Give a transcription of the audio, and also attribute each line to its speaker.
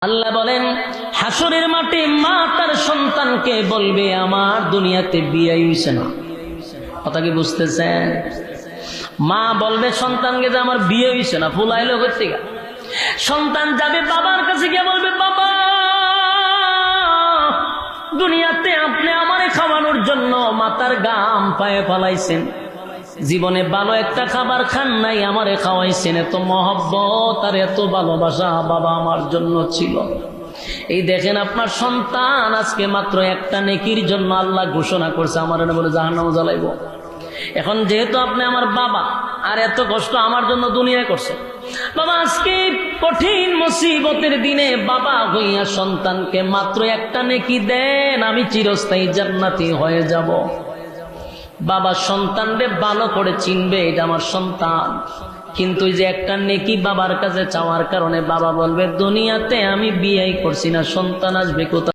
Speaker 1: আল্লাহ বলেন হাসরের মাঠে মা তার সন্তানকে বলবে আমার দুনিয়াতে বিয়ে হইছে না। কথা কি বুঝতেছেন? মা বলবে সন্তানকে যে আমার বিয়ে হইছে না, ফুলাইলো করতে গা। সন্তান যাবে বাবার কাছে গিয়ে বলবে বাবা দুনিয়াতে আপনি আমারে খাওয়ানোর জন্য মাথার গাম পায়ে ফলাইছেন, জীবনে ভালো একটা খাবার খান নাই, আমারে খাওয়াইছেন, এত মহব্বত আর এত ভালোবাসা বাবা আমার জন্য ছিল। এই দেখেন আপনার সন্তান আজকে মাত্র একটা নেকির জন্য আল্লাহ ঘোষণা করছে আমার বলে জাহান্নামে জ্বালাইব। এখন যেহেতু আপনি আমার বাবা আর এত কষ্ট আমার জন্য দুনিয়ায় করছে, বাবা আজকে কঠিন মুসিবতের দিনে বাবা হইয়া সন্তানকে মাত্র একটা নেকি দেন, আমি চিরস্থায়ী জান্নাতি হয়ে যাব। বাবা সন্তানরে ভালো করে চিনবে এটা আমার সন্তান, কিন্তু যে একটা নেকি বাবার কাছে চাওয়ার কারণে বাবা বলবে দুনিয়াতে আমি বিয়ে করছি না, সন্তান আসবে কোথায়?